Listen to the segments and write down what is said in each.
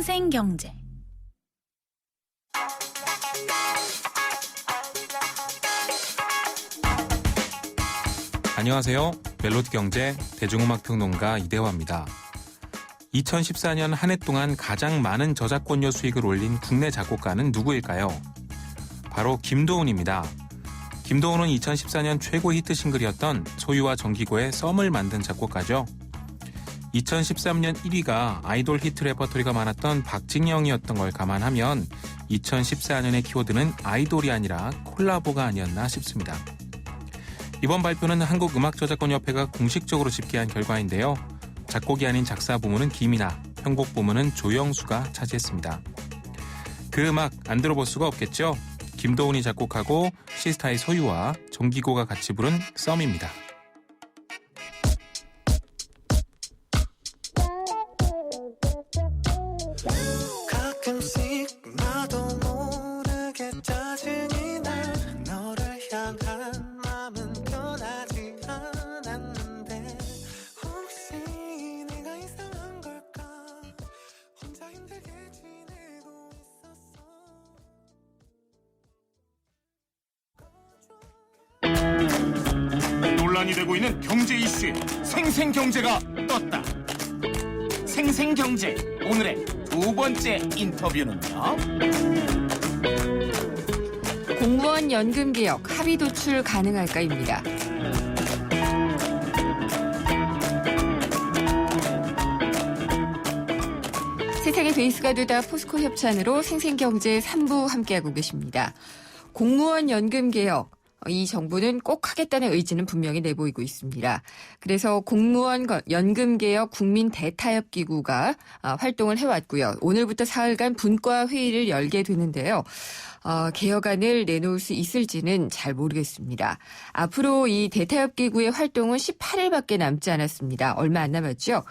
생생경제. 안녕하세요. 멜로디 경제 대중음악평론가 이대화입니다. 2014년 한 해 동안 가장 많은 저작권료 수익을 올린 국내 작곡가는 누구일까요? 바로 김도훈입니다. 김도훈은 2014년 최고 히트 싱글이었던 소유와 정기고의 썸을 만든 작곡가죠. 2013년 1위가 아이돌 히트 레퍼토리가 많았던 박진영이었던 걸 감안하면 2014년의 키워드는 아이돌이 아니라 콜라보가 아니었나 싶습니다. 이번 발표는 한국음악저작권협회가 공식적으로 집계한 결과인데요. 작곡이 아닌 작사 부문은 김이나, 편곡 부문은 조영수가 차지했습니다. 그 음악 안 들어볼 수가 없겠죠? 김도훈이 작곡하고 시스타의 소유와 정기고가 같이 부른 썸입니다. 가끔씩 나도 모르게 짜증이 나. 너를 향한 마음은 변하지 않았는데 혹시 내가 이상한 걸까? 혼자 힘들게 지내고 있었어. 논란이 되고 있는 경제 이슈에 생생경제가 떴다. 생생경제 오늘의 두 번째 인터뷰는요. 공무원 연금 개혁 합의 도출 가능할까입니다. 세상의 베이스가 되다 포스코 협찬으로 생생경제 3부 함께하고 계십니다. 공무원 연금 개혁. 이 정부는 꼭 하겠다는 의지는 분명히 내보이고 있습니다. 그래서 공무원 연금개혁 국민대타협기구가 활동을 해왔고요. 오늘부터 사흘간 분과 회의를 열게 되는데요. 개혁안을 내놓을 수 있을지는 잘 모르겠습니다. 앞으로 이 대타협기구의 활동은 18일밖에 남지 않았습니다. 얼마 안 남았죠.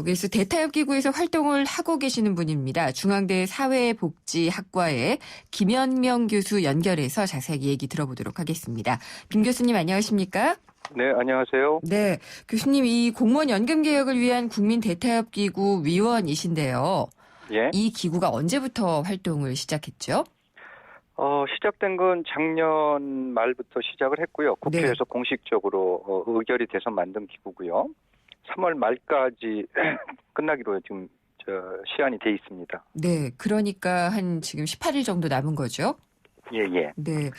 그래서 대타협기구에서 활동을 하고 계시는 분입니다. 중앙대 사회복지학과의 김현명 교수 연결해서 자세히 얘기 들어보도록 하겠습니다. 김 교수님 안녕하십니까? 네, 안녕하세요. 네, 교수님 이 공무원 연금 개혁을 위한 국민 대타협기구 위원이신데요. 예. 이 기구가 언제부터 활동을 시작했죠? 시작된 건 작년 말부터 시작을 했고요. 국회에서 공식적으로 의결이 돼서 만든 기구고요. 3월 말까지 끝나기로 지금 시한이 돼 있습니다. 네, 그러니까 한 지금 18일 정도 남은 거죠? 예, 예. 네,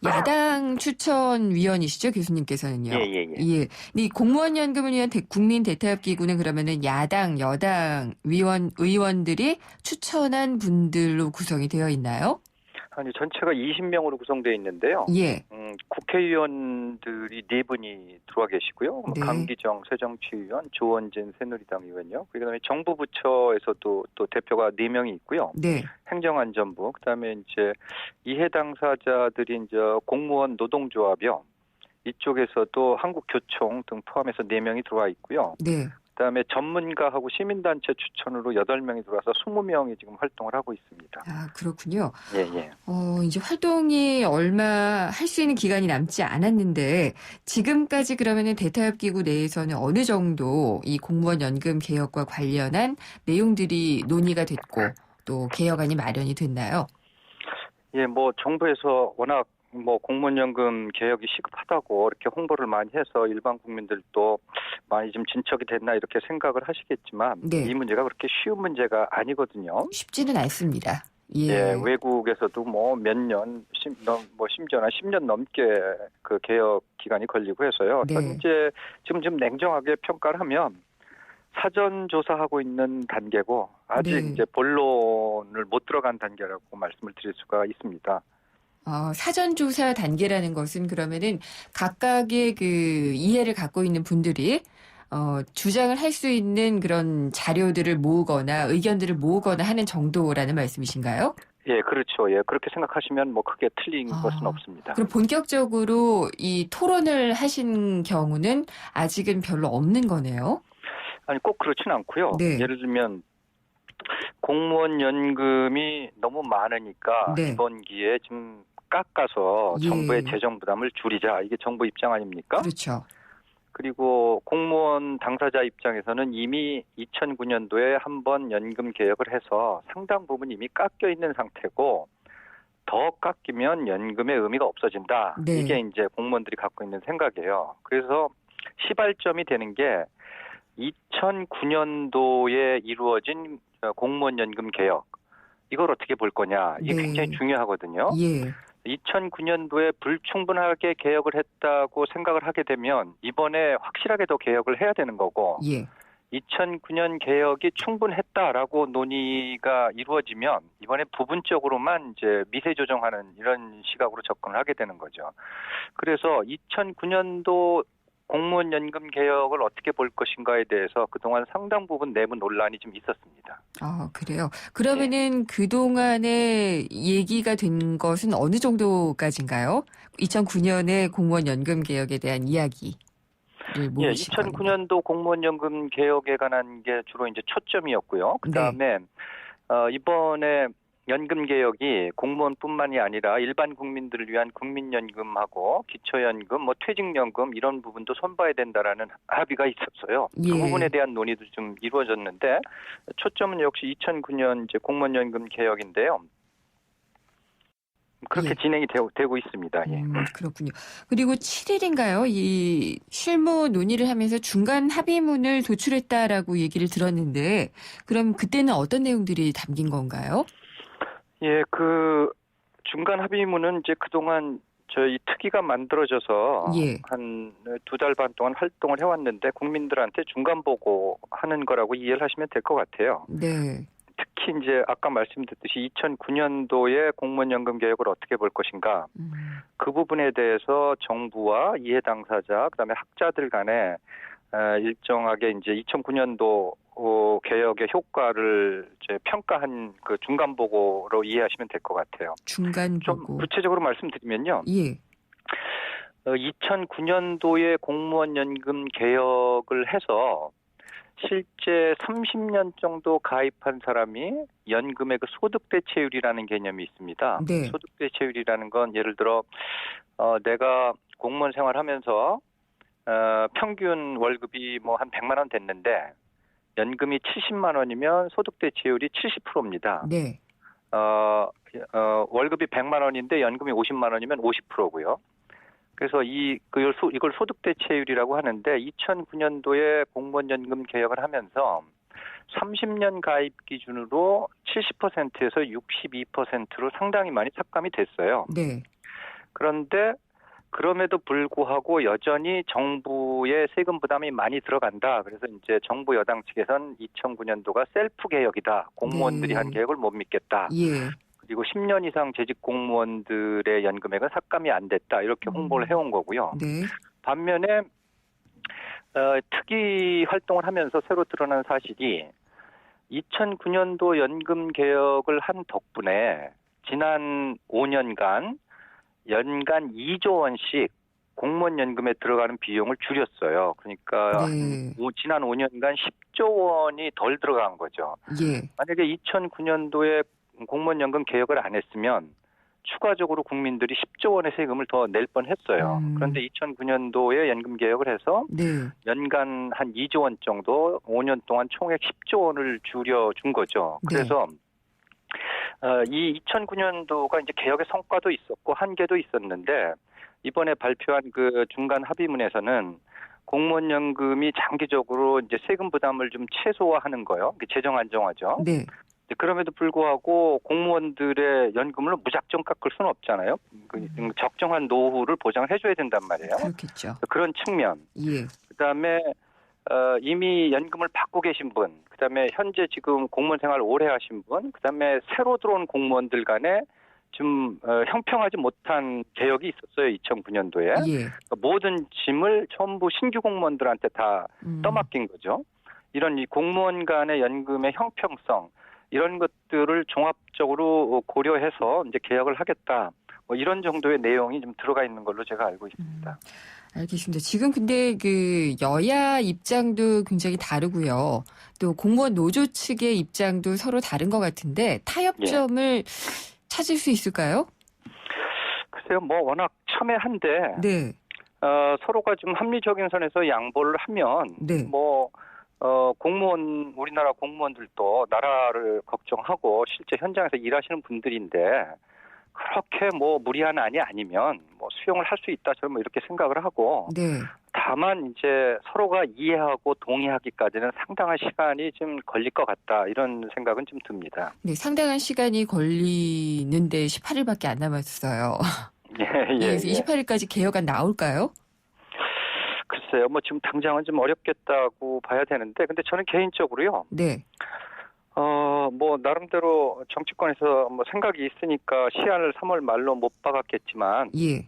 야당 추천위원이시죠, 교수님께서는요? 예. 예. 이 공무원 연금을 위한 국민 대타협기구는 그러면은 야당, 여당 의원들이 추천한 분들로 구성이 되어 있나요? 아니, 전체가 20명으로 구성되어 있는데요. 예. 국회의원들이 4분이 들어와 계시고요. 네. 강기정 새정치의원, 조원진 새누리당 의원요. 그다음에 정부 부처에서도 또 대표가 4명이 있고요. 네. 행정안전부, 그다음에 이제 이해 당사자들이 이제 공무원 노동조합이요. 이쪽에서도 한국교총 등 포함해서 4명이 들어와 있고요. 네. 그다음에 전문가하고 시민단체 추천으로 8명이 들어와서 20명이 지금 활동을 하고 있습니다. 아, 그렇군요. 예. 이제 활동이 얼마 할 수 있는 기간이 남지 않았는데 지금까지 그러면은 대타협기구 내에서는 어느 정도 이 공무원 연금 개혁과 관련한 내용들이 논의가 됐고 또 개혁안이 마련이 됐나요? 예, 정부에서 워낙 공무원연금 개혁이 시급하다고 이렇게 홍보를 많이 해서 일반 국민들도 많이 좀 진척이 됐나 이렇게 생각을 하시겠지만 네. 이 문제가 그렇게 쉬운 문제가 아니거든요. 쉽지는 않습니다. 예. 예, 외국에서도 몇 년, 심지어는 10년 넘게 그 개혁 기간이 걸리고 해서요. 네. 현재 지금 좀 냉정하게 평가를 하면 사전 조사하고 있는 단계고 아직 네. 이제 본론을 못 들어간 단계라고 말씀을 드릴 수가 있습니다. 사전조사 단계라는 것은 그러면은 각각의 그 이해를 갖고 있는 분들이 주장을 할 수 있는 그런 자료들을 모으거나 의견들을 모으거나 하는 정도라는 말씀이신가요? 예, 그렇죠. 예, 그렇게 생각하시면 크게 틀린 것은 없습니다. 그럼 본격적으로 이 토론을 하신 경우는 아직은 별로 없는 거네요? 아니, 꼭 그렇진 않고요. 네. 예를 들면 공무원 연금이 너무 많으니까 네. 이번 기회에 좀 깎아서 예. 정부의 재정 부담을 줄이자. 이게 정부 입장 아닙니까? 그렇죠. 그리고 공무원 당사자 입장에서는 이미 2009년도에 한번 연금 개혁을 해서 상당 부분 이미 깎여 있는 상태고 더 깎이면 연금의 의미가 없어진다. 네. 이게 이제 공무원들이 갖고 있는 생각이에요. 그래서 시발점이 되는 게 2009년도에 이루어진 공무원 연금 개혁. 이걸 어떻게 볼 거냐. 이게 네. 굉장히 중요하거든요. 예. 2009년도에 불충분하게 개혁을 했다고 생각을 하게 되면 이번에 확실하게 더 개혁을 해야 되는 거고 예. 2009년 개혁이 충분했다라고 논의가 이루어지면 이번에 부분적으로만 이제 미세 조정하는 이런 시각으로 접근을 하게 되는 거죠. 그래서 2009년도 공무원 연금 개혁을 어떻게 볼 것인가에 대해서 그동안 상당 부분 내부 논란이 좀 있었습니다. 아, 그래요. 그러면은 그동안에 얘기가 된 것은 어느 정도까지인가요? 2009년에 공무원 연금 개혁에 대한 이야기를 예, 모으신 거는. 2009년도 공무원 연금 개혁에 관한 게 주로 이제 초점이었고요. 그다음에 이번에 연금 개혁이 공무원뿐만이 아니라 일반 국민들을 위한 국민연금하고 기초연금, 뭐 퇴직연금 이런 부분도 손봐야 된다라는 합의가 있었어요. 예. 그 부분에 대한 논의도 좀 이루어졌는데 초점은 역시 2009년 이제 공무원연금 개혁인데요. 그렇게 예. 진행이 되고 있습니다. 예. 그렇군요. 그리고 7일인가요? 이 실무 논의를 하면서 중간 합의문을 도출했다라고 얘기를 들었는데 그럼 그때는 어떤 내용들이 담긴 건가요? 예, 그 중간 합의문은 이제 그동안 저희 특위가 만들어져서 예. 한 2달 반 동안 활동을 해왔는데 국민들한테 중간 보고 하는 거라고 이해를 하시면 될 것 같아요. 네. 특히 이제 아까 말씀드렸듯이 2009년도에 공무원 연금 개혁을 어떻게 볼 것인가 그 부분에 대해서 정부와 이해 당사자 그다음에 학자들 간에 일정하게 이제 2009년도 개혁의 효과를 이제 평가한 그 중간 보고로 이해하시면 될 것 같아요. 중간 좀 보고. 구체적으로 말씀드리면요. 예. 2009년도에 공무원 연금 개혁을 해서 실제 30년 정도 가입한 사람이 연금의 그 소득 대체율이라는 개념이 있습니다. 네. 소득 대체율이라는 건 예를 들어 내가 공무원 생활하면서 평균 월급이 뭐 한 100만 원 됐는데 연금이 70만 원이면 소득 대체율이 70%입니다. 네. 월급이 100만 원인데 연금이 50만 원이면 50%고요. 그래서 이걸 소득 대체율이라고 하는데 2009년도에 공무원 연금 개혁을 하면서 30년 가입 기준으로 70%에서 62%로 상당히 많이 삭감이 됐어요. 네. 그런데 그럼에도 불구하고 여전히 정부의 세금 부담이 많이 들어간다. 그래서 이제 정부 여당 측에서는 2009년도가 셀프 개혁이다. 공무원들이 네. 한 개혁을 못 믿겠다. 예. 그리고 10년 이상 재직 공무원들의 연금액은 삭감이 안 됐다. 이렇게 홍보를 해온 거고요. 네. 반면에 특위 활동을 하면서 새로 드러난 사실이 2009년도 연금 개혁을 한 덕분에 지난 5년간 연간 2조 원씩 공무원 연금에 들어가는 비용을 줄였어요. 그러니까 네. 지난 5년간 10조 원이 덜 들어간 거죠. 예. 만약에 2009년도에 공무원 연금 개혁을 안 했으면 추가적으로 국민들이 10조 원의 세금을 더 낼 뻔했어요. 그런데 2009년도에 연금 개혁을 해서 네. 연간 한 2조 원 정도 5년 동안 총액 10조 원을 줄여준 거죠. 네. 그래서 이 2009년도가 이제 개혁의 성과도 있었고 한계도 있었는데 이번에 발표한 그 중간 합의문에서는 공무원 연금이 장기적으로 이제 세금 부담을 좀 최소화하는 거요. 재정 안정화죠. 네. 그럼에도 불구하고 공무원들의 연금을 무작정 깎을 수는 없잖아요. 적정한 노후를 보장해줘야 된단 말이에요. 그렇겠죠. 그런 측면. 예. 그다음에 이미 연금을 받고 계신 분, 그다음에 현재 지금 공무원 생활 오래 하신 분, 그다음에 새로 들어온 공무원들 간에 좀 형평하지 못한 개혁이 있었어요. 2009년도에. 예. 모든 짐을 전부 신규 공무원들한테 다 떠맡긴 거죠. 이런 이 공무원 간의 연금의 형평성 이런 것들을 종합적으로 고려해서 이제 개혁을 하겠다. 뭐 이런 정도의 내용이 좀 들어가 있는 걸로 제가 알고 있습니다. 알겠습니다. 지금 근데 그 여야 입장도 굉장히 다르고요. 또 공무원 노조 측의 입장도 서로 다른 것 같은데 타협점을 찾을 수 있을까요? 글쎄요, 뭐 워낙 첨예한데 네. 서로가 좀 합리적인 선에서 양보를 하면 네. 공무원 우리나라 공무원들도 나라를 걱정하고 실제 현장에서 일하시는 분들인데 그렇게 무리한 안이 아니면 수용을 할 수 있다 저는 이렇게 생각을 하고 네. 다만 이제 서로가 이해하고 동의하기까지는 상당한 시간이 좀 걸릴 것 같다 이런 생각은 좀 듭니다. 네, 상당한 시간이 걸리는데 18일밖에 안 남았어요. 예, 예, 그래서 예. 28일까지 개혁안 나올까요? 글쎄요, 지금 당장은 좀 어렵겠다고 봐야 되는데, 근데 저는 개인적으로요, 네. 나름대로 정치권에서 생각이 있으니까 시한을 3월 말로 못 박았겠지만, 예.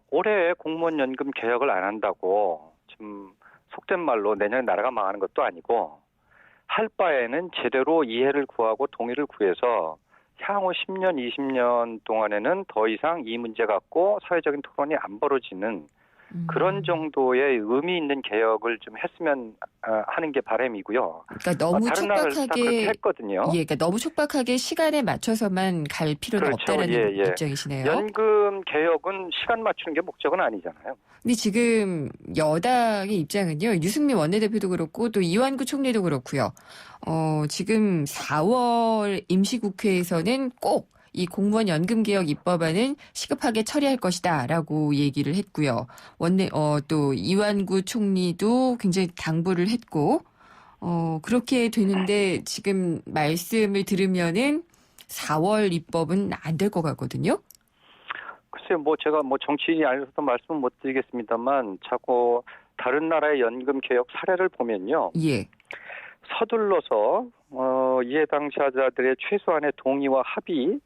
올해 공무원 연금 개혁을 안 한다고, 좀 속된 말로 내년에 나라가 망하는 것도 아니고, 할 바에는 제대로 이해를 구하고 동의를 구해서 향후 10년, 20년 동안에는 더 이상 이 문제 갖고 사회적인 토론이 안 벌어지는 그런 정도의 의미 있는 개혁을 좀 했으면 하는 게 바람이고요. 그러니까 너무 다른 나라에서 다 그렇게 촉박하게 했거든요. 예, 그러니까 너무 촉박하게 시간에 맞춰서만 갈 필요는 그렇죠. 없다라는 예, 예. 입장이시네요. 연금 개혁은 시간 맞추는 게 목적은 아니잖아요. 근데 지금 여당의 입장은요. 유승민 원내대표도 그렇고 또 이완구 총리도 그렇고요. 지금 4월 임시국회에서는 꼭 이 공무원 연금 개혁 입법안은 시급하게 처리할 것이다라고 얘기를 했고요. 또 이완구 총리도 굉장히 당부를 했고 그렇게 되는데 지금 말씀을 들으면은 4월 입법은 안 될 것 같거든요. 글쎄요, 제가 정치인이 아니어서 말씀은 못 드리겠습니다만 자꾸 다른 나라의 연금 개혁 사례를 보면요. 예. 서둘러서 이해 당사자들의 최소한의 동의와 합의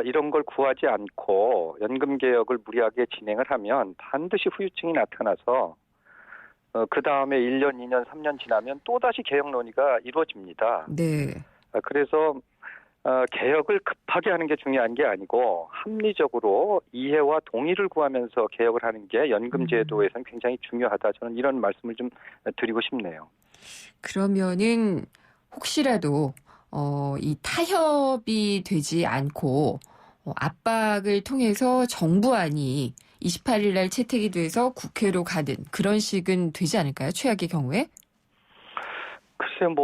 이런 걸 구하지 않고 연금 개혁을 무리하게 진행을 하면 반드시 후유증이 나타나서 그 다음에 1년, 2년, 3년 지나면 또다시 개혁 논의가 이루어집니다. 네. 그래서 개혁을 급하게 하는 게 중요한 게 아니고 합리적으로 이해와 동의를 구하면서 개혁을 하는 게 연금 제도에서는 굉장히 중요하다. 저는 이런 말씀을 좀 드리고 싶네요. 그러면은 혹시라도 이 타협이 되지 않고 압박을 통해서 정부안이 28일 날 채택이 돼서 국회로 가는 그런 식은 되지 않을까요? 최악의 경우에? 글쎄요,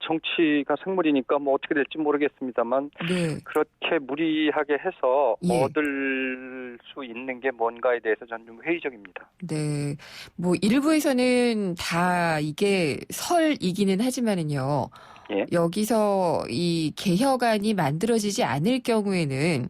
정치가 생물이니까 어떻게 될지 모르겠습니다만 네. 그렇게 무리하게 해서 예. 얻을 수 있는 게 뭔가에 대해서 저는 좀 회의적입니다. 네. 일부에서는 다 이게 설이기는 하지만은요. 예. 여기서 이 개혁안이 만들어지지 않을 경우에는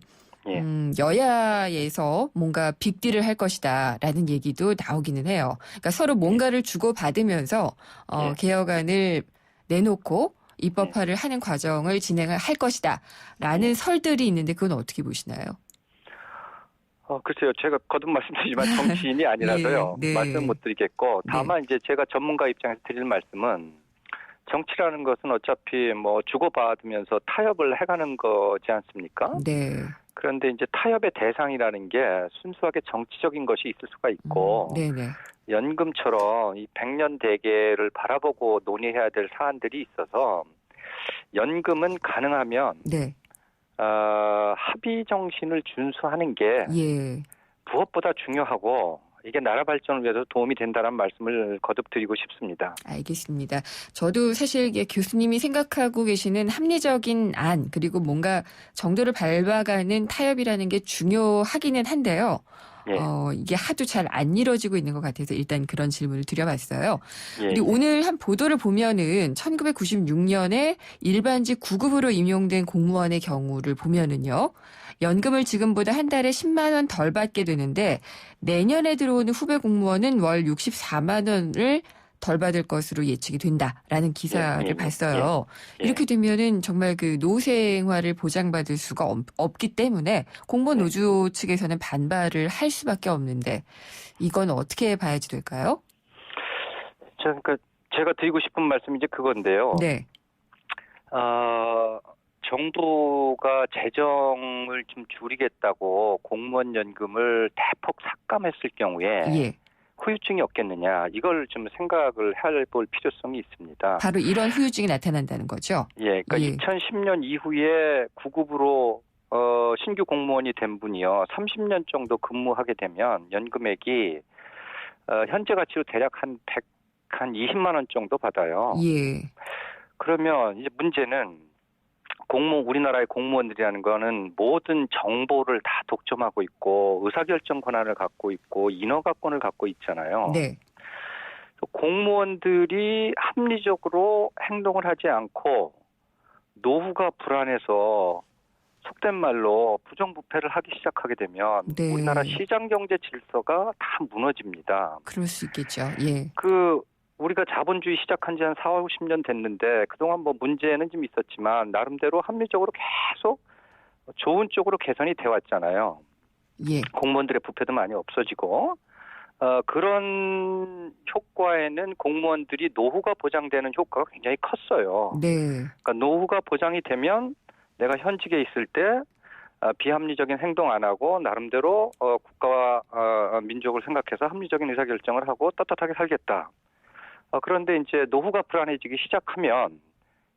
예. 여야에서 뭔가 빅딜을 할 것이다라는 얘기도 나오기는 해요. 그러니까 서로 뭔가를 주고받으면서 예. 개혁안을 내놓고 입법화를 하는 과정을 진행을 할 것이다라는 설들이 있는데 그건 어떻게 보시나요? 글쎄요. 제가 거듭 말씀드리지만 정치인이 아니라서요. 네, 네. 말씀 못 드리겠고 다만 이제 제가 전문가 입장에서 드릴 말씀은 정치라는 것은 어차피 주고받으면서 타협을 해가는 거지 않습니까? 네. 그런데 이제 타협의 대상이라는 게 순수하게 정치적인 것이 있을 수가 있고 네네. 연금처럼 이 100년 대계를 바라보고 논의해야 될 사안들이 있어서 연금은 가능하면 네. 합의 정신을 준수하는 게 예. 무엇보다 중요하고 이게 나라 발전을 위해서 도움이 된다는 말씀을 거듭 드리고 싶습니다. 알겠습니다. 저도 사실 교수님이 생각하고 계시는 합리적인 안 그리고 뭔가 정도를 밟아가는 타협이라는 게 중요하기는 한데요. 예. 이게 하도 잘 안 이루어지고 있는 것 같아서 일단 그런 질문을 드려봤어요. 예. 그리고 오늘 한 보도를 보면은 1996년에 일반직 9급으로 임용된 공무원의 경우를 보면은요. 연금을 지금보다 한 달에 10만 원 덜 받게 되는데 내년에 들어오는 후배 공무원은 월 64만 원을 덜 받을 것으로 예측이 된다라는 기사를 봤어요. 예. 이렇게 되면은 정말 그 노후 생활을 보장받을 수가 없기 때문에 공무원 노조 측에서는 반발을 할 수밖에 없는데 이건 어떻게 봐야지 될까요? 그러니까 제가 드리고 싶은 말씀이 이제 그건데요. 네. 정부가 재정을 좀 줄이겠다고 공무원 연금을 대폭 삭감했을 경우에 예. 후유증이 없겠느냐 이걸 좀 생각을 해볼 필요성이 있습니다. 바로 이런 후유증이 나타난다는 거죠. 예, 그러니까 예. 2010년 이후에 9급으로 신규 공무원이 된 분이요. 30년 정도 근무하게 되면 연금액이 현재 가치로 대략 한 20만 원 정도 받아요. 예. 그러면 이제 문제는 우리나라의 공무원들이라는 거는 모든 정보를 다 독점하고 있고 의사결정 권한을 갖고 있고 인허가권을 갖고 있잖아요. 네. 공무원들이 합리적으로 행동을 하지 않고 노후가 불안해서 속된 말로 부정부패를 하기 시작하게 되면 네. 우리나라 시장 경제 질서가 다 무너집니다. 그럴 수 있겠죠. 예. 우리가 자본주의 시작한 지 한 4, 50년 됐는데 그동안 뭐 문제는 좀 있었지만 나름대로 합리적으로 계속 좋은 쪽으로 개선이 돼 왔잖아요. 예. 공무원들의 부패도 많이 없어지고 그런 효과에는 공무원들이 노후가 보장되는 효과가 굉장히 컸어요. 네. 그러니까 노후가 보장이 되면 내가 현직에 있을 때 비합리적인 행동 안 하고 나름대로 국가와 민족을 생각해서 합리적인 의사결정을 하고 떳떳하게 살겠다. 그런데 이제 노후가 불안해지기 시작하면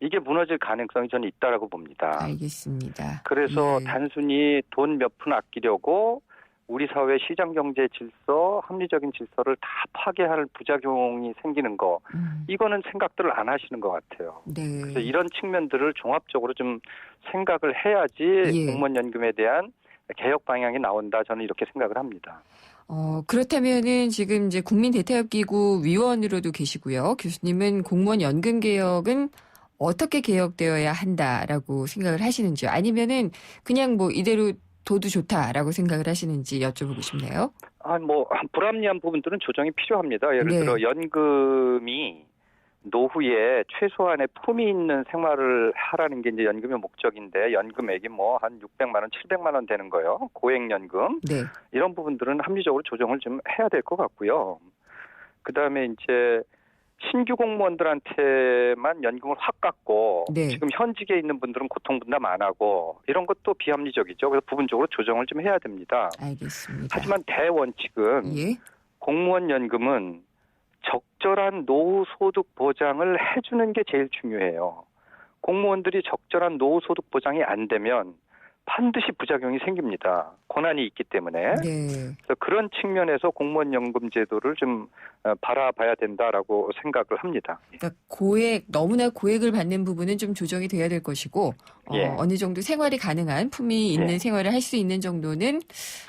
이게 무너질 가능성이 저는 있다라고 봅니다. 알겠습니다. 그래서 예. 단순히 돈 몇 푼 아끼려고 우리 사회 시장 경제 질서, 합리적인 질서를 다 파괴할 부작용이 생기는 거, 이거는 생각들을 안 하시는 것 같아요. 네. 그래서 이런 측면들을 종합적으로 좀 생각을 해야지 예. 공무원 연금에 대한 개혁 방향이 나온다. 저는 이렇게 생각을 합니다. 그렇다면은 지금 이제 국민대타협기구 위원으로도 계시고요. 교수님은 공무원 연금 개혁은 어떻게 개혁되어야 한다라고 생각을 하시는지요? 아니면은 그냥 뭐 이대로 둬도 좋다라고 생각을 하시는지 여쭤보고 싶네요. 불합리한 부분들은 조정이 필요합니다. 예를 네. 들어 연금이 노후에 최소한의 품위 있는 생활을 하라는 게 이제 연금의 목적인데 연금액이 뭐 한 600만 원, 700만 원 되는 거요. 고액연금. 네. 이런 부분들은 합리적으로 조정을 좀 해야 될 것 같고요. 그다음에 이제 신규 공무원들한테만 연금을 확 깎고 네. 지금 현직에 있는 분들은 고통분담 안 하고 이런 것도 비합리적이죠. 그래서 부분적으로 조정을 좀 해야 됩니다. 알겠습니다. 하지만 대원칙은 예. 공무원 연금은 적절한 노후 소득 보장을 해주는 게 제일 중요해요. 공무원들이 적절한 노후 소득 보장이 안 되면 반드시 부작용이 생깁니다. 권한이 있기 때문에. 네. 그래서 그런 측면에서 공무원 연금 제도를 좀 바라봐야 된다라고 생각을 합니다. 그러니까 너무나 고액을 받는 부분은 좀 조정이 돼야 될 것이고 예. 어느 정도 생활이 가능한 품위 있는 예. 생활을 할 수 있는 정도는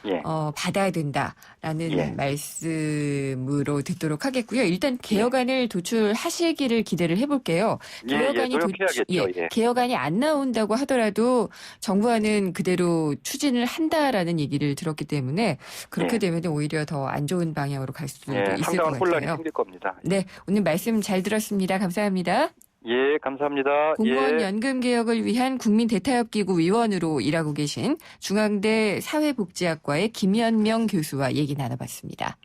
예. 받아야 된다라는 예. 말씀으로 듣도록 하겠고요. 일단 개혁안을 도출하시기를 기대를 해볼게요. 개혁안이 노력해야겠죠. 예. 개혁안이 안 나온다고 하더라도 정부안은 그대로 추진을 한다라는 얘기를 들었기 때문에 그렇게 예. 되면 오히려 더 안 좋은 방향으로 갈 수도 있을 것 상당한 혼란이 같아요. 생길 겁니다. 네, 오늘 말씀 잘 들었습니다. 감사합니다. 예, 감사합니다. 공무원 예. 연금 개혁을 위한 국민대타협기구 위원으로 일하고 계신 중앙대 사회복지학과의 김현명 교수와 얘기 나눠봤습니다.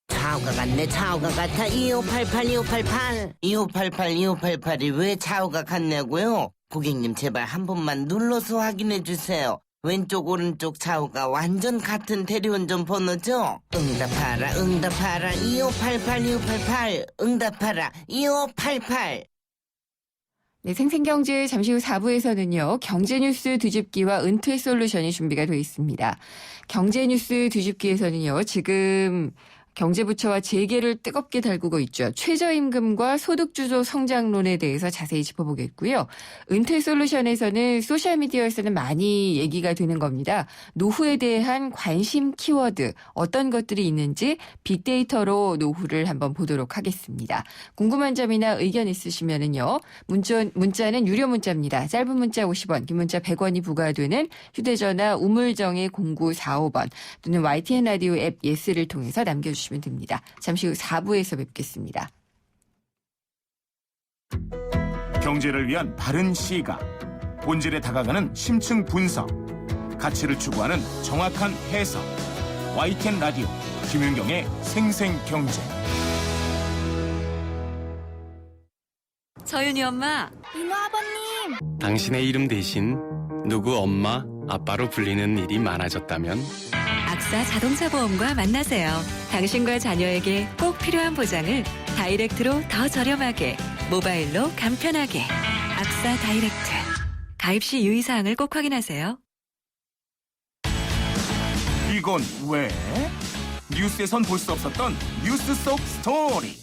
차오가 같네 차오가 같아 2588이 왜 차오가 같냐고요? 고객님 제발 한 번만 눌러서 확인해 주세요. 왼쪽 오른쪽 차오가 완전 같은 대리운전 번호죠? 응답하라 2588 응답하라 2588. 네, 생생경제 잠시 후 4부에서는요. 경제뉴스 뒤집기와 은퇴 솔루션이 준비가 되어 있습니다. 경제뉴스 뒤집기에서는요. 지금 경제부처와 재계를 뜨겁게 달구고 있죠. 최저임금과 소득주도 성장론에 대해서 자세히 짚어보겠고요. 은퇴 솔루션에서는 소셜미디어에서는 많이 얘기가 되는 겁니다. 노후에 대한 관심 키워드 어떤 것들이 있는지 빅데이터로 노후를 한번 보도록 하겠습니다. 궁금한 점이나 의견 있으시면은요. 문자는 유료 문자입니다. 짧은 문자 50원, 긴 문자 100원이 부과되는 휴대전화 우물정의 0945번 또는 YTN 라디오 앱 예스를 통해서 남겨주시면 됩니다. 잠시 후 4부에서 뵙겠습니다. 경제를 위한 바른 시각, 본질에 다가가는 심층 분석, 가치를 추구하는 정확한 해석. YTN 라디오 김윤경의 생생경제. 서윤이 엄마. 민호 아버님. 당신의 이름 대신 누구 엄마, 아빠로 불리는 일이 많아졌다면 악사 자동차 보험과 만나세요. 당신과 자녀에게 꼭 필요한 보장을 다이렉트로 더 저렴하게, 모바일로 간편하게. 악사 다이렉트. 가입 시 유의사항을 꼭 확인하세요. 이건 왜? 뉴스에선 볼 수 없었던 뉴스 속 스토리.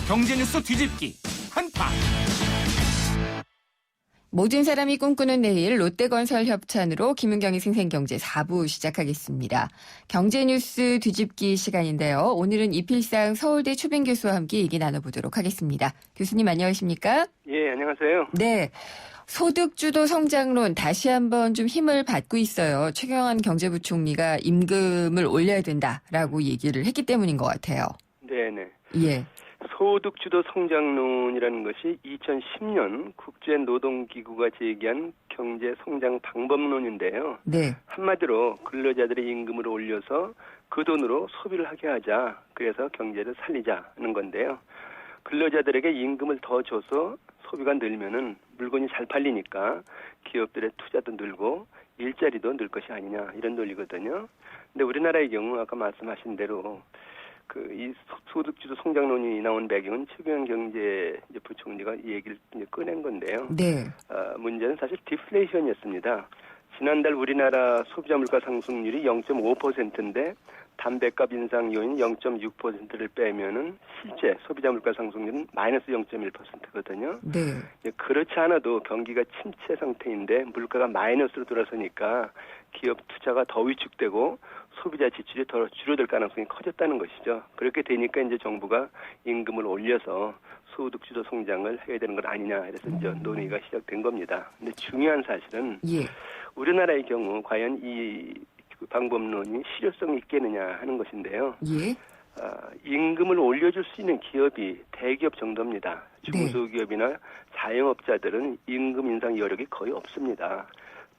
경제 뉴스 뒤집기 한판. 모든 사람이 꿈꾸는 내일 롯데건설 협찬으로 김은경의 생생경제 4부 시작하겠습니다. 경제뉴스 뒤집기 시간인데요. 오늘은 이필상 서울대 추빈 교수와 함께 얘기 나눠보도록 하겠습니다. 교수님 안녕하십니까? 예, 안녕하세요. 네. 소득주도 성장론 다시 한번 좀 힘을 받고 있어요. 최경환 경제부총리가 임금을 올려야 된다라고 얘기를 했기 때문인 것 같아요. 네네. 예. 소득주도 성장론이라는 것이 2010년 국제노동기구가 제기한 경제 성장 방법론인데요. 네. 한마디로 근로자들의 임금을 올려서 그 돈으로 소비를 하게 하자. 그래서 경제를 살리자는 건데요. 근로자들에게 임금을 더 줘서 소비가 늘면은 물건이 잘 팔리니까 기업들의 투자도 늘고 일자리도 늘 것이 아니냐 이런 논리거든요. 근데 우리나라의 경우 아까 말씀하신 대로 이 소득주도 성장론이 나온 배경은 최경환 경제부총리가 이 얘기를 이제 꺼낸 건데요. 네. 문제는 사실 디플레이션이었습니다. 지난달 우리나라 소비자 물가 상승률이 0.5%인데 담배값 인상 요인 0.6%를 빼면은 실제 소비자 물가 상승률은 마이너스 0.1%거든요. 네. 그렇지 않아도 경기가 침체 상태인데 물가가 마이너스로 돌아서니까 기업 투자가 더 위축되고 소비자 지출이 더 줄어들 가능성이 커졌다는 것이죠. 그렇게 되니까 이제 정부가 임금을 올려서 소득주도 성장을 해야 되는 건 아니냐 이래서 이제 논의가 시작된 겁니다. 근데 중요한 사실은 예. 우리나라의 경우 과연 이 방법론이 실효성이 있겠느냐 하는 것인데요. 예. 임금을 올려줄 수 있는 기업이 대기업 정도입니다. 중소기업이나 자영업자들은 임금 인상 여력이 거의 없습니다.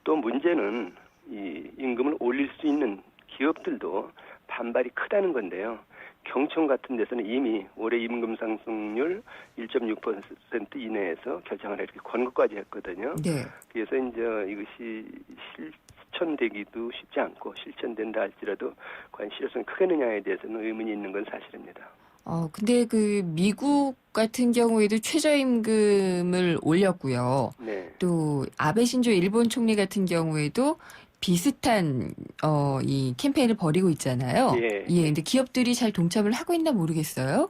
또 문제는 이 임금을 올릴 수 있는 기업들도 반발이 크다는 건데요. 경청 같은 데서는 이미 올해 임금 상승률 1.6% 이내에서 결정하라 이렇게 권고까지 했거든요. 네. 그래서 이제 이것이 실천되기도 쉽지 않고 실천된다 할지라도 과연 실효성이 크겠느냐에 대해서는 의문이 있는 건 사실입니다. 근데 미국 같은 경우에도 최저임금을 올렸고요. 네. 또 아베 신조 일본 총리 같은 경우에도 비슷한 이 캠페인을 벌이고 있잖아요. 예. 예. 근데 기업들이 잘 동참을 하고 있나 모르겠어요.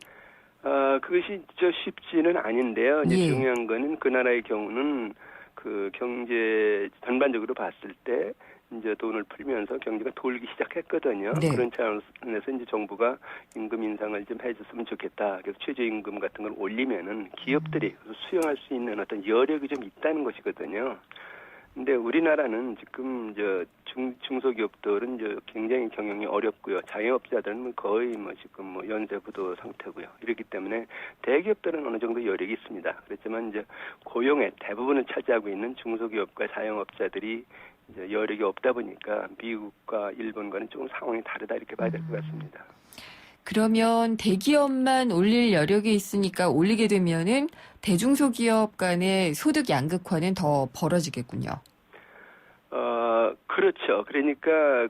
그것이 쉽지는 아닌데요. 이제 예. 중요한 거는 그 나라의 경우는 그 경제 전반적으로 봤을 때 이제 돈을 풀면서 경제가 돌기 시작했거든요. 네. 그런 차원에서 이제 정부가 임금 인상을 좀 해줬으면 좋겠다. 그래서 최저임금 같은 걸 올리면은 기업들이 수용할 수 있는 어떤 여력이 좀 있다는 것이거든요. 근데 우리나라는 지금 중소기업들은 이제 굉장히 경영이 어렵고요. 자영업자들은 거의 지금 연쇄부도 상태고요. 이렇기 때문에 대기업들은 어느 정도 여력이 있습니다. 그렇지만 이제 고용의 대부분을 차지하고 있는 중소기업과 자영업자들이 이제 여력이 없다 보니까 미국과 일본과는 조금 상황이 다르다 이렇게 봐야 될 것 같습니다. 그러면 대기업만 올릴 여력이 있으니까 올리게 되면은 대중소기업 간의 소득 양극화는 더 벌어지겠군요. 그렇죠. 그러니까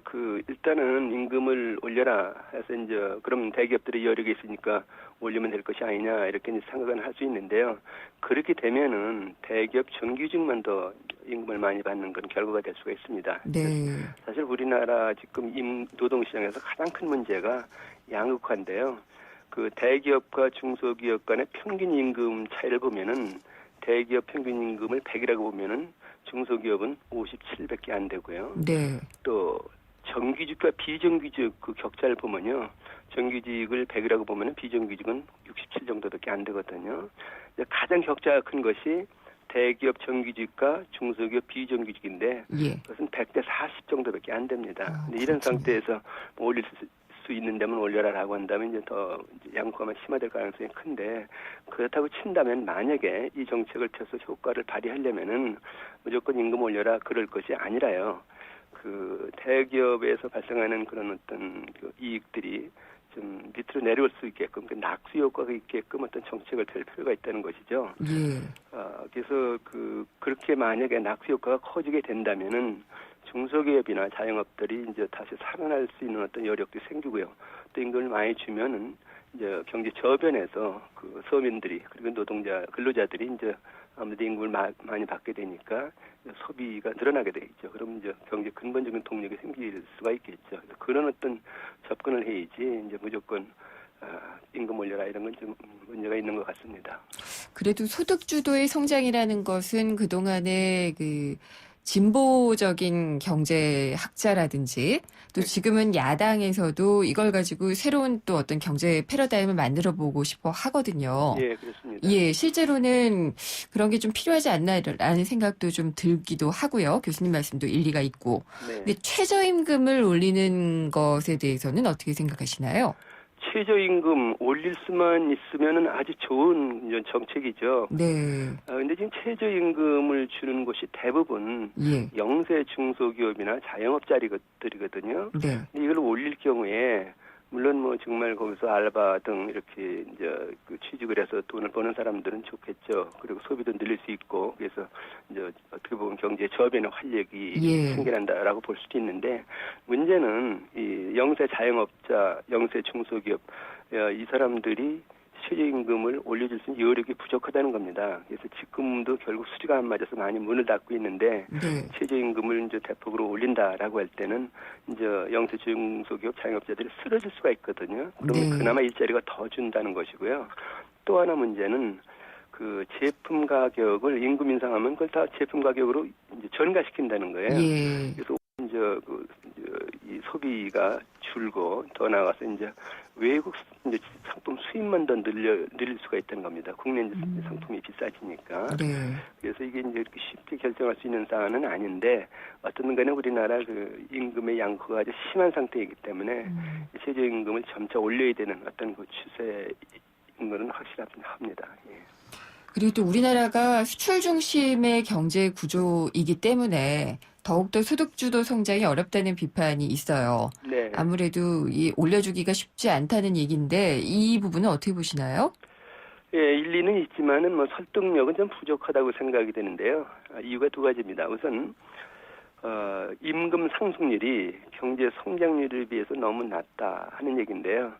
일단은 임금을 올려라 해서 이제 그럼 대기업들이 여력이 있으니까 올리면 될 것이 아니냐 이렇게 이제 생각은 할 수 있는데요. 그렇게 되면은 대기업 정규직만 더 임금을 많이 받는 건 결과가 될 수가 있습니다. 네. 사실 우리나라 지금 노동시장에서 가장 큰 문제가 양극화인데요. 그 대기업과 중소기업 간의 평균 임금 차이를 보면은 대기업 평균 임금을 100이라고 보면은 중소기업은 57밖에 안 되고요. 네. 또 정규직과 비정규직 그 격차를 보면요. 정규직을 100이라고 보면은 비정규직은 67 정도밖에 안 되거든요. 가장 격차가 큰 것이 대기업 정규직과 중소기업 비정규직인데 예. 그것은 100대 40 정도밖에 안 됩니다. 근데 이런 그렇군요. 상태에서 올릴 수 있는 데면 올려라라고 한다면 이제 더 양극화가 심화될 가능성이 큰데 그렇다고 친다면 만약에 이 정책을 펴서 효과를 발휘하려면은 무조건 임금 올려라 그럴 것이 아니라요. 그 대기업에서 발생하는 그런 어떤 이익들이 좀 밑으로 내려올 수 있게끔 낙수 효과가 있게끔 어떤 정책을 펼 필요가 있다는 것이죠. 예. 그래서 그렇게 만약에 낙수 효과가 커지게 된다면은 중소기업이나 자영업들이 이제 다시 살아날 수 있는 어떤 여력도 생기고요. 또 임금을 많이 주면은 이제 경제 저변에서 그 서민들이 그리고 노동자 근로자들이 이제 아무래도 임금을 많이 받게 되니까 소비가 늘어나게 되겠죠. 그럼 이제 경제 근본적인 동력이 생길 수가 있겠죠. 그런 어떤 접근을 해야지 이제 무조건 임금 올려라 이런 건 좀 문제가 있는 것 같습니다. 그래도 소득 주도의 성장이라는 것은 그동안의 그 진보적인 경제학자라든지 또 지금은 야당에서도 이걸 가지고 새로운 또 어떤 경제 패러다임을 만들어 보고 싶어 하거든요. 예, 그렇습니다. 예, 실제로는 그런 게 좀 필요하지 않나라는 생각도 좀 들기도 하고요. 교수님 말씀도 일리가 있고. 네. 근데 최저임금을 올리는 것에 대해서는 어떻게 생각하시나요? 최저임금 올릴 수만 있으면은 아주 좋은 정책이죠. 네. 근데 지금 최저임금을 주는 곳이 대부분 예. 영세 중소기업이나 자영업자들이거든요. 네. 근데 이걸 올릴 경우에 물론 뭐 정말 거기서 알바 등 이렇게 이제 그 취직을 해서 돈을 버는 사람들은 좋겠죠. 그리고 소비도 늘릴 수 있고 그래서 이제 어떻게 보면 경제 저변의 활력이 예. 생겨난다라고 볼 수도 있는데 문제는 이 영세 자영업자, 영세 중소기업 이 사람들이 최저임금을 올려줄 수 있는 여력이 부족하다는 겁니다. 그래서 지금도 결국 수지가 안 맞아서 많이 문을 닫고 있는데 네. 최저임금을 이제 대폭으로 올린다라고 할 때는 이제 영세 중소기업 자영업자들이 쓰러질 수가 있거든요. 그러면 네. 그나마 일자리가 더 준다는 것이고요. 또 하나 문제는 그 제품 가격을 임금 인상하면 그걸 다 제품 가격으로 이제 전가시킨다는 거예요. 예. 그래서 이제 이 소비가 줄고 더 나아가서 이제 외국 이제 상품 수입만 더 늘릴 수가 있다는 겁니다. 국내 상품이 비싸지니까. 네. 그래서 이게 이제 이렇게 쉽게 결정할 수 있는 사안은 아닌데 어떤 간에 우리나라 그 임금의 양극화가 아주 심한 상태이기 때문에 최저임금을 점차 올려야 되는 어떤 그 추세인 것은 확실합니다. 예. 그리고 또 우리나라가 수출 중심의 경제 구조이기 때문에 더욱더 소득주도 성장이 어렵다는 비판이 있어요. 네. 아무래도 이 올려주기가 쉽지 않다는 얘기인데 이 부분은 어떻게 보시나요? 예, 일리는 있지만은 뭐 설득력은 좀 부족하다고 생각이 되는데요. 이유가 두 가지입니다. 우선 임금 상승률이 경제 성장률에 비해서 너무 낮다 하는 얘기인데요.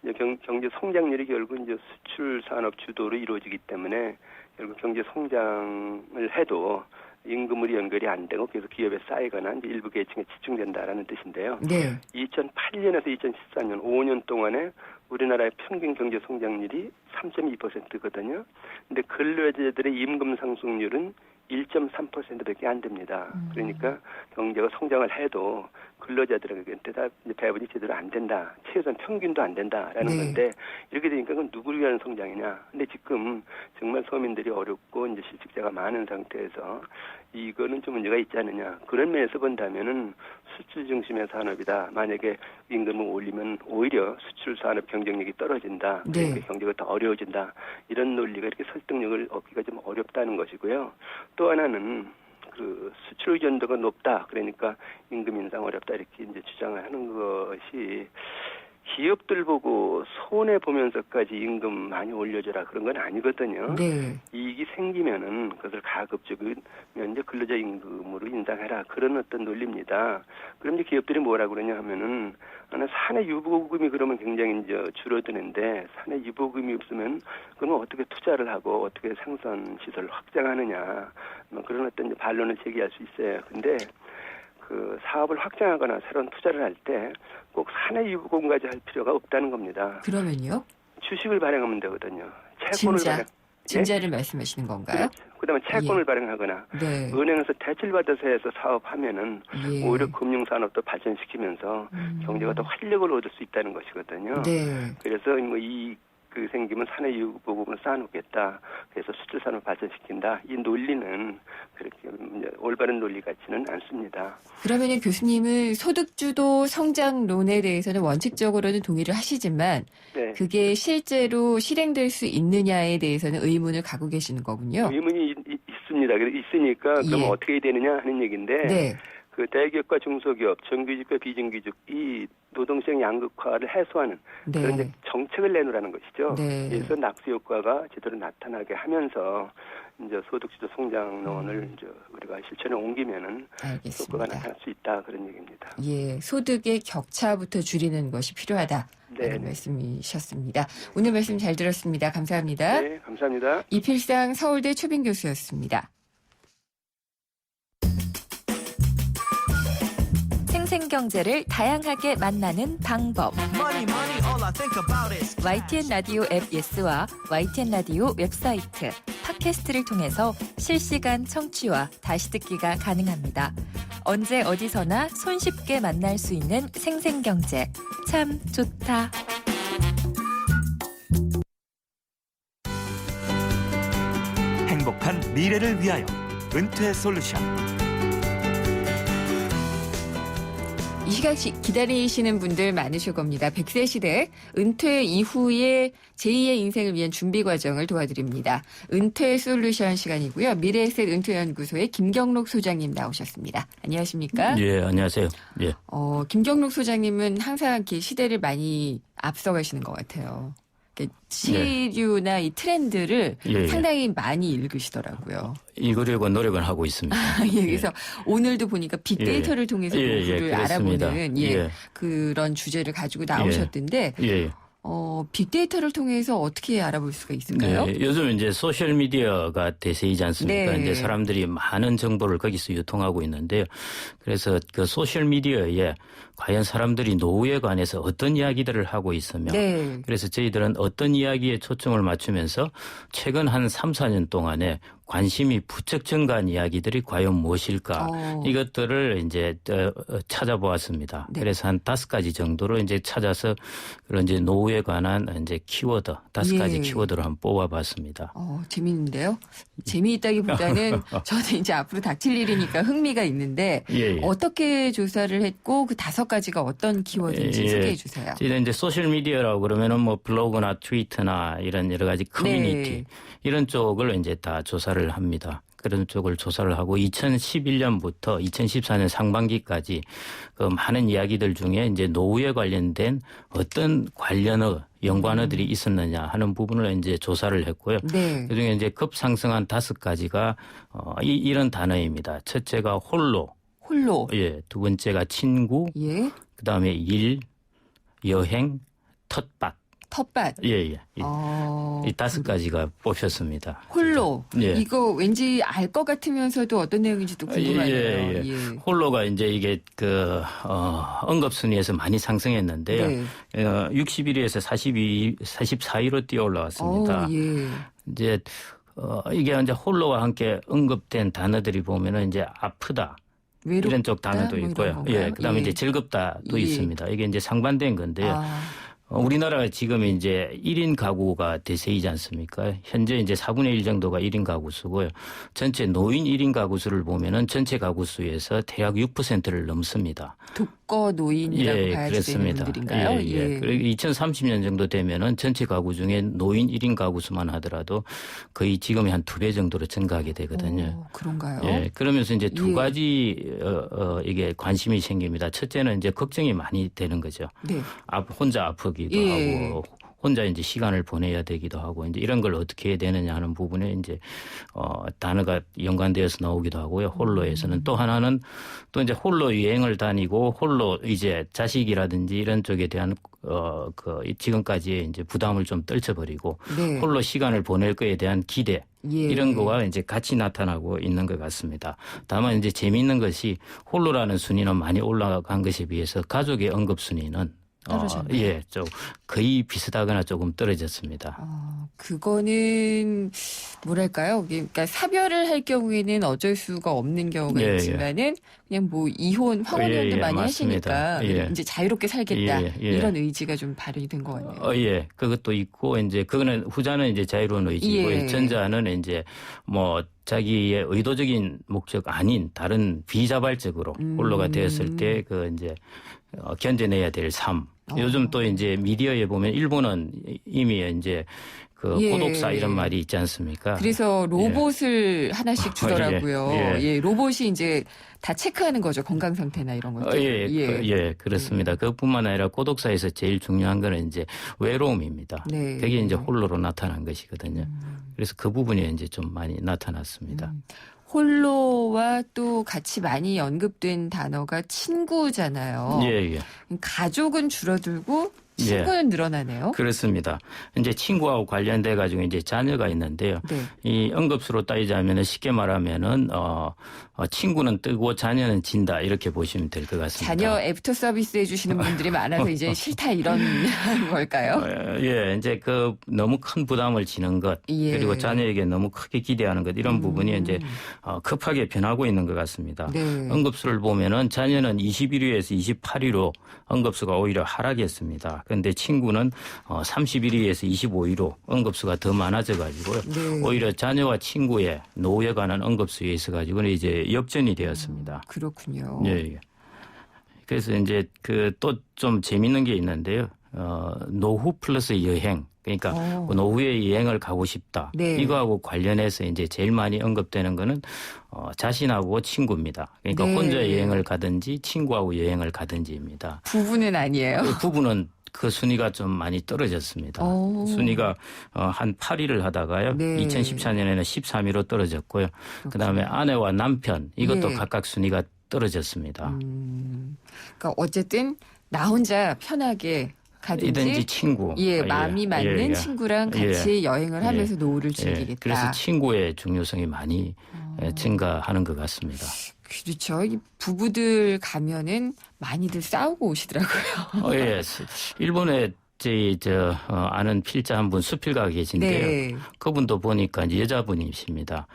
이제 경제 성장률이 결국 이제 수출 산업 주도로 이루어지기 때문에 결국 경제 성장을 해도 임금으로 연결이 안 되고 계속 기업에 쌓이거나 이제 일부 계층에 집중된다라는 뜻인데요. 네. 2008년에서 2014년 5년 동안에 우리나라의 평균 경제 성장률이 3.2%거든요. 근데 근로자들의 임금 상승률은 1.3%밖에 안 됩니다. 그러니까 경제가 성장을 해도 근로자들에게 다 배분이 제대로 안 된다. 최소한 평균도 안 된다라는 네. 건데 이렇게 되니까 그건 누구를 위한 성장이냐. 근데 지금 정말 서민들이 어렵고 이제 실직자가 많은 상태에서 이거는 좀 문제가 있지 않느냐. 그런 면에서 본다면은 수출 중심의 산업이다. 만약에 임금을 올리면 오히려 수출 산업 경쟁력이 떨어진다. 네. 그러니까 경제가 더 어려워진다. 이런 논리가 이렇게 설득력을 얻기가 좀 어렵다는 것이고요. 또 하나는 그 수출 의존도가 높다. 그러니까 임금 인상 어렵다 이렇게 이제 주장을 하는 것이 기업들 보고 손해 보면서까지 임금 많이 올려줘라 그런 건 아니거든요. 네. 이익이 생기면은 그것을 가급적이면 이제 근로자 임금으로 인상해라 그런 어떤 논리입니다. 그럼 이제 기업들이 뭐라 그러냐 하면은 사내 유보금이 그러면 굉장히 이제 줄어드는데 사내 유보금이 없으면 그러면 어떻게 투자를 하고 어떻게 생산 시설을 확장하느냐 뭐 그런 어떤 이제 반론을 제기할 수 있어요. 근데 그 사업을 확장하거나 새로운 투자를 할 때 꼭 사내 유보금까지 할 필요가 없다는 겁니다. 그러면요? 주식을 발행하면 되거든요. 채권을 진짜를 말씀하시는 건가요? 그렇죠. 그다음에 채권을 발행하거나 네. 은행에서 대출 받아서 해서 사업하면은 예. 오히려 금융산업도 발전시키면서 경제가 더 활력을 얻을 수 있다는 것이거든요. 네. 그래서 뭐 그 생기면 사내 유보금을 쌓아놓겠다. 그래서 수출 산업 발전시킨다. 이 논리는 그렇게 올바른 논리 같지는 않습니다. 그러면은 교수님은 소득주도 성장론에 대해서는 원칙적으로는 동의를 하시지만 네. 그게 실제로 실행될 수 있느냐에 대해서는 의문을 갖고 계시는 거군요. 의문이 있습니다. 있으니까 그럼 예. 어떻게 해야 되느냐 하는 얘기인데 네. 그 대기업과 중소기업, 정규직과 비정규직 이 노동시장 양극화를 해소하는 네. 그런 이제 정책을 내놓으라는 것이죠. 네. 그래서 낙수 효과가 제대로 나타나게 하면서 이제 소득주도 성장론을 이제 우리가 실천에 옮기면은 알겠습니다. 효과가 나타날 수 있다 그런 얘기입니다. 예, 소득의 격차부터 줄이는 것이 필요하다. 라는 말씀이셨습니다. 오늘 말씀 잘 들었습니다. 감사합니다. 네, 감사합니다. 이필상 서울대 초빙 교수였습니다. 생생경제를 다양하게 만나는 방법. YTN 라디오 앱 예스와 YTN 라디오 웹사이트, 팟캐스트를 통해서 실시간 청취와 다시 듣기가 가능합니다. 언제 어디서나 손쉽게 만날 수 있는 생생경제. 참 좋다. 행복한 미래를 위하여 은퇴 솔루션. 이 시각 기다리시는 분들 많으실 겁니다. 100세 시대 은퇴 이후에 제2의 인생을 위한 준비 과정을 도와드립니다. 은퇴 솔루션 시간이고요. 미래에셋 은퇴연구소의 김경록 소장님 나오셨습니다. 안녕하십니까? 예, 안녕하세요. 예. 김경록 소장님은 항상 이렇게 시대를 많이 앞서가시는 것 같아요. 시류나 이 트렌드를 상당히 많이 읽으시더라고요. 읽으려고 노력을 하고 있습니다. 예, 그래서 오늘도 보니까 빅데이터를 통해서 노후를 알아보는 그런 주제를 가지고 나오셨던데 빅데이터를 통해서 어떻게 알아볼 수가 있을까요? 네, 요즘 이제 소셜 미디어가 대세이지 않습니까? 네. 이제 사람들이 많은 정보를 거기서 유통하고 있는데요. 그래서 그 소셜 미디어에 과연 사람들이 노후에 관해서 어떤 이야기들을 하고 있으며 그래서 저희들은 어떤 이야기에 초점을 맞추면서 최근 한 3, 4년 동안에 관심이 부쩍 증가한 이야기들이 과연 무엇일까? 이것들을 이제 찾아보았습니다. 그래서 한 5가지 정도로 이제 찾아서 그런 이제 노후에 관한 이제 키워드 5가지 키워드를 한번 뽑아봤습니다. 재미있는데요? 재미있다기보다는 저는 이제 앞으로 닥칠 일이니까 흥미가 있는데 어떻게 조사를 했고 그 5가지가 어떤 키워드인지 소개해 주세요. 저희는 이제 소셜 미디어라고 그러면은 뭐 블로그나 트위터나 이런 여러 가지 커뮤니티 이런 쪽을 이제 다 조사를 합니다. 그런 쪽을 조사를 하고 2011년부터 2014년 상반기까지 그 많은 이야기들 중에 이제 노후에 관련된 어떤 관련어, 연관어들이 있었느냐 하는 부분을 이제 조사를 했고요. 그중에 이제 급상승한 5가지가 이런 단어입니다. 첫째가 홀로. 예. 두 번째가 친구. 그다음에 일, 여행, 텃밭. 예. 이 5가지가 뽑혔습니다. 홀로. 이거 왠지 알 것 같으면서도 어떤 내용인지도 궁금하네요. 홀로가 이제 이게 언급 순위에서 많이 상승했는데요. 61위에서 44위로 뛰어 올라왔습니다. 이제 이게 이제 홀로와 함께 언급된 단어들이 보면은 이제 아프다. 외롭다, 이런 쪽 단어도 있고요. 그다음에 이제 즐겁다도 있습니다. 이게 이제 상반된 건데요. 우리나라가 지금 이제 1인 가구가 대세이지 않습니까? 현재 이제 4분의 1 정도가 1인 가구 수고요. 전체 노인 1인 가구 수를 보면은 전체 가구 수에서 대략 6%를 넘습니다. 독거 노인이라고 봐야지 되는 분들인가요? 그리고 2030년 정도 되면은 전체 가구 중에 노인 1인 가구 수만 하더라도 거의 지금의 한 2배 정도로 증가하게 되거든요. 그런가요? 그러면서 이제 2가지 이게 관심이 생깁니다. 첫째는 이제 걱정이 많이 되는 거죠. 혼자 아프기도 하고 혼자 이제 시간을 보내야 되기도 하고 이제 이런 걸 어떻게 해야 되느냐 하는 부분에 이제 단어가 연관되어서 나오기도 하고요. 홀로에서는 또 하나는 또 이제 홀로 여행을 다니고 홀로 이제 자식이라든지 이런 쪽에 대한 그 지금까지의 이제 부담을 좀 떨쳐버리고 홀로 시간을 보낼 거에 대한 기대 이런 거와 이제 같이 나타나고 있는 것 같습니다. 다만 이제 재미있는 것이 홀로라는 순위는 많이 올라간 것에 비해서 가족의 언급 순위는 좀 거의 비슷하거나 조금 떨어졌습니다. 그거는 뭐랄까요? 그러니까 사별을 할 경우에는 어쩔 수가 없는 경우가 있지만은 그냥 뭐 이혼, 황혼혼도 많이 맞습니다. 하시니까 이제 자유롭게 살겠다 이런 의지가 좀 발휘 된 것 같네요. 그것도 있고 이제 그거는 후자는 이제 자유로운 의지고 전자는 이제 뭐 자기의 의도적인 목적 아닌 다른 비자발적으로 홀로가 되었을 때 그 이제 견뎌내야 될 삶. 요즘 또 이제 미디어에 보면 일본은 이미 이제 그 고독사 이런 말이 있지 않습니까? 그래서 로봇을 하나씩 주더라고요. 로봇이 이제 다 체크하는 거죠. 건강 상태나 이런 것들. 그렇습니다. 그뿐만 아니라 고독사에서 제일 중요한 거는 이제 외로움입니다. 그게 이제 홀로로 나타난 것이거든요. 그래서 그 부분이 이제 좀 많이 나타났습니다. 홀로와 또 같이 많이 언급된 단어가 친구잖아요. 가족은 줄어들고 친구는 늘어나네요. 그렇습니다. 이제 친구하고 관련돼 가지고 이제 자녀가 있는데요. 네. 이 응급수로 따지자면은 쉽게 말하면은 친구는 뜨고 자녀는 진다 이렇게 보시면 될 것 같습니다. 자녀 애프터 서비스 해주시는 분들이 많아서 이제 싫다 이런 걸까요? 예, 이제 그 너무 큰 부담을 지는 것 예. 그리고 자녀에게 너무 크게 기대하는 것 이런 부분이 이제 급하게 변하고 있는 것 같습니다. 네. 응급수를 보면은 자녀는 21위에서 28위로 응급수가 오히려 하락했습니다. 그런데 친구는 31위에서 25위로 응급수가 더 많아져 가지고요. 네. 오히려 자녀와 친구의 노후에 관한 응급수에 있어 가지고는 이제 역전이 되었습니다. 그렇군요. 예, 예. 그래서 이제 그 또 좀 재밌는 게 있는데요. 노후 플러스 여행. 그러니까 노후에 여행을 가고 싶다. 네. 이거하고 관련해서 이제 제일 많이 언급되는 거는 자신하고 친구입니다. 그러니까 네. 혼자 여행을 가든지 친구하고 여행을 가든지입니다. 부부는 아니에요. 부부는 그 순위가 좀 많이 떨어졌습니다. 순위가 한 8위를 하다가요. 네. 2014년에는 13위로 떨어졌고요. 그다음에 아내와 남편 이것도 네. 각각 순위가 떨어졌습니다. 그러니까 어쨌든 나 혼자 편하게 가든지 이든지 친구. 예, 마음이 맞는 친구랑 같이 여행을 하면서 노후를 즐기겠다. 그래서 친구의 중요성이 많이 증가하는 것 같습니다. 그렇죠. 이 부부들 가면은 많이들 싸우고 오시더라고요. 예, 일본에 아는 필자 한 분 수필가가 계신데요. 네. 그분도 보니까 이제 여자분이십니다.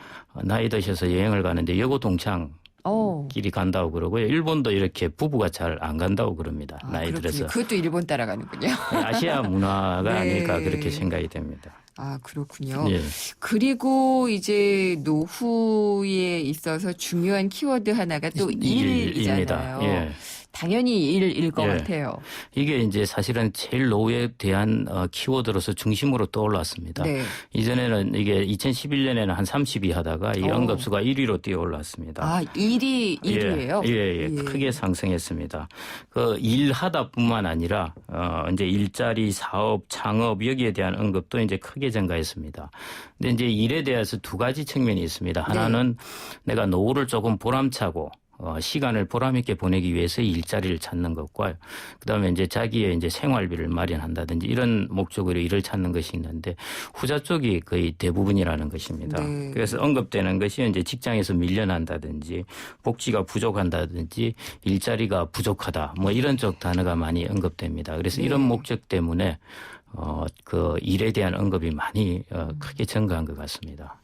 나이 드셔서 여행을 가는데 여고 동창 길이 간다고 그러고요. 일본도 이렇게 부부가 잘 안 간다고 그럽니다. 나이 그렇군요. 들어서. 그것도 일본 따라가는군요. 아시아 문화가 네. 아닐까 그렇게 생각이 됩니다. 아, 그렇군요. 예. 그리고 이제 노후에 있어서 중요한 키워드 하나가 또 일이잖아요. 예. 당연히 일일 것 예. 같아요. 이게 이제 사실은 제일 노후에 대한 키워드로서 중심으로 떠올랐습니다. 네. 이전에는 이게 2011년에는 한 30위 하다가 이 응급수가 1위로 뛰어 올랐습니다. 아, 일이 1위예요? 예. 크게 상승했습니다. 그 일하다뿐만 아니라 이제 일자리, 사업, 창업 여기에 대한 언급도 이제 크게 증가했습니다. 근데 이제 일에 대해서 두 가지 측면이 있습니다. 하나는 내가 노후를 조금 보람차고 시간을 보람있게 보내기 위해서 일자리를 찾는 것과 그다음에 이제 자기의 이제 생활비를 마련한다든지 이런 목적으로 일을 찾는 것이 있는데 후자 쪽이 거의 대부분이라는 것입니다. 네. 그래서 언급되는 것이 이제 직장에서 밀려난다든지 복지가 부족한다든지 일자리가 부족하다 뭐 이런 쪽 단어가 많이 언급됩니다. 그래서 이런 목적 때문에 그 일에 대한 언급이 많이 크게 증가한 것 같습니다.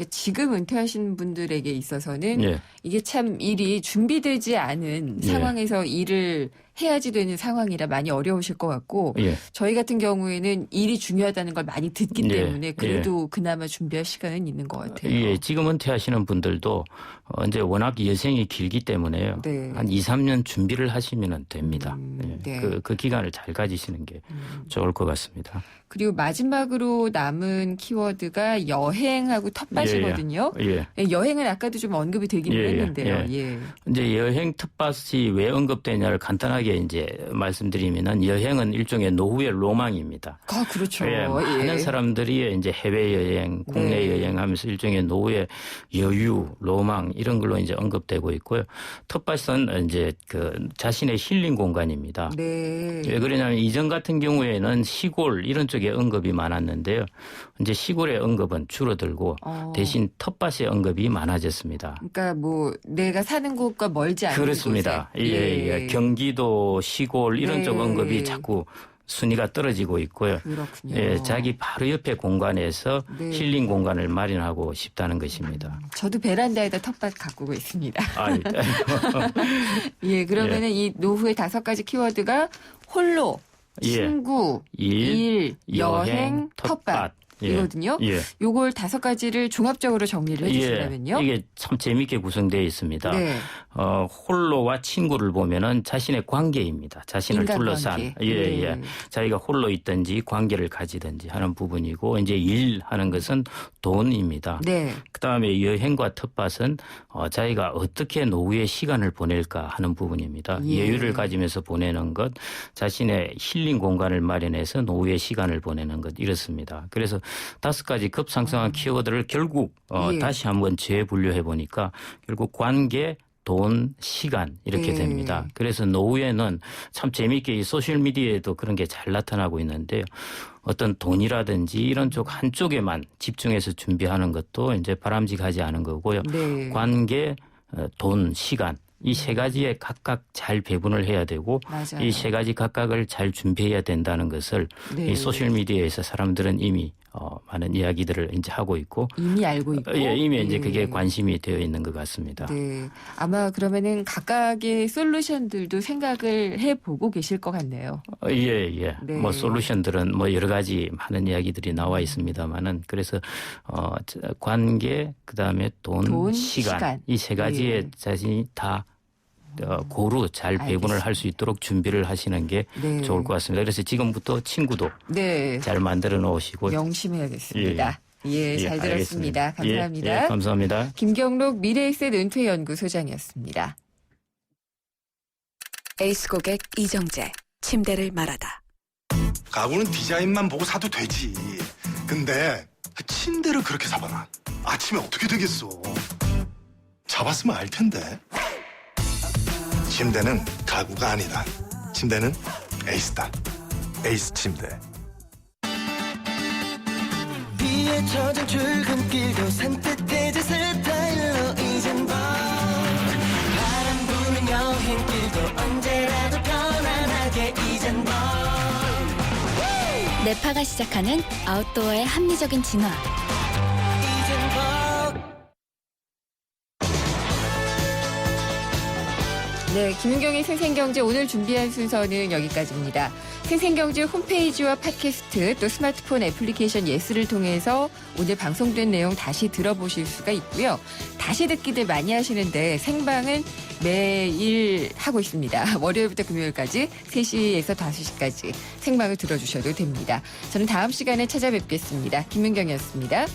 지금 은퇴하신 분들에게 있어서는 예. 이게 참 일이 준비되지 않은 상황에서 일을 해야지 되는 상황이라 많이 어려우실 것 같고 저희 같은 경우에는 일이 중요하다는 걸 많이 듣기 때문에 그래도 그나마 준비할 시간은 있는 것 같아요. 예, 지금 은퇴하시는 분들도 이제 워낙 여생이 길기 때문에요. 네. 한 2, 3년 준비를 하시면 됩니다. 네. 그 기간을 잘 가지시는 게 좋을 것 같습니다. 그리고 마지막으로 남은 키워드가 여행하고 텃밭이거든요. 여행은 아까도 좀 언급이 되긴 했는데요. 이제 여행 텃밭이 왜 언급되냐를 간단하게 이제 말씀드리면은 여행은 일종의 노후의 로망입니다. 아, 그렇죠. 많은 사람들이 이제 해외 여행, 국내 여행하면서 일종의 노후의 여유, 로망 이런 걸로 이제 언급되고 있고요. 텃밭은 이제 그 자신의 힐링 공간입니다. 왜 그러냐면 이전 같은 경우에는 시골 이런 쪽에 언급이 많았는데요. 이제 시골의 언급은 줄어들고 대신 텃밭의 언급이 많아졌습니다. 그러니까 뭐 내가 사는 곳과 멀지 않은 그렇습니다. 곳에. 경기도, 시골 이런 쪽 언급이 자꾸 순위가 떨어지고 있고요. 그렇군요. 자기 바로 옆에 공간에서 힐링 공간을 마련하고 싶다는 것입니다. 저도 베란다에다 텃밭 가꾸고 있습니다. 예, 그러면은 이 노후의 5가지 키워드가 홀로, 친구, 일, 여행, 텃밭. 이거든요. 요걸 5가지를 종합적으로 정리를 해주신다면요. 이게 참 재미있게 구성되어 있습니다. 홀로와 친구를 보면은 자신의 관계입니다. 자신을 둘러싼. 자기가 홀로 있든지 관계를 가지든지 하는 부분이고 이제 일하는 것은 돈입니다. 그다음에 여행과 텃밭은 자기가 어떻게 노후의 시간을 보낼까 하는 부분입니다. 여유를 가지면서 보내는 것, 자신의 힐링 공간을 마련해서 노후의 시간을 보내는 것 이렇습니다. 그래서 5가지 급상승한 키워드를 결국 다시 한번 재분류해 보니까 결국 관계, 돈, 시간 이렇게 네. 됩니다. 그래서 노후에는 참 재미있게 이 소셜미디어에도 그런 게 잘 나타나고 있는데요. 어떤 돈이라든지 이런 쪽 한쪽에만 집중해서 준비하는 것도 이제 바람직하지 않은 거고요. 네. 관계, 돈, 시간 이 세 가지에 각각 잘 배분을 해야 되고 맞아요. 이 세 가지 각각을 잘 준비해야 된다는 것을 네. 이 소셜미디어에서 사람들은 이미 많은 이야기들을 이제 하고 있고 이미 알고 있고. 예, 이미 이제 예. 그게 관심이 되어 있는 것 같습니다. 네. 아마 그러면은 각각의 솔루션들도 생각을 해보고 계실 것 같네요. 예. 네. 뭐 솔루션들은 뭐 여러 가지 많은 이야기들이 나와 있습니다만은 그래서 관계 그다음에 돈, 시간 이 세 가지에 예. 자신이 다 고루 잘 배분을 할 수 있도록 준비를 하시는 게 네. 좋을 것 같습니다. 그래서 지금부터 친구도 네. 잘 만들어 놓으시고 명심해야겠습니다. 예, 잘 들었습니다. 알겠습니다. 감사합니다. 예, 감사합니다. 김경록 미래에셋 은퇴연구소장이었습니다. 에이스 고객 이정재, 침대를 말하다. 가구는 디자인만 보고 사도 되지. 근데 침대를 그렇게 잡아놔. 아침에 어떻게 되겠어. 잡았으면 알 텐데. 침대는 가구가 아니다. 침대는 에이스다. 에이스 침대. 비에 젖은 출근길도 산뜻해진 스타일로 이젠 바람 부는 여행길도 언제라도 편안하게 이젠 네파가 시작하는 아웃도어의 합리적인 진화. 네, 김윤경의 생생경제 오늘 준비한 순서는 여기까지입니다. 생생경제 홈페이지와 팟캐스트 또 스마트폰 애플리케이션 예스를 통해서 오늘 방송된 내용 다시 들어보실 수가 있고요. 다시 듣기들 많이 하시는데 생방은 매일 하고 있습니다. 월요일부터 금요일까지 3시에서 5시까지 생방을 들어주셔도 됩니다. 저는 다음 시간에 찾아뵙겠습니다. 김윤경이었습니다.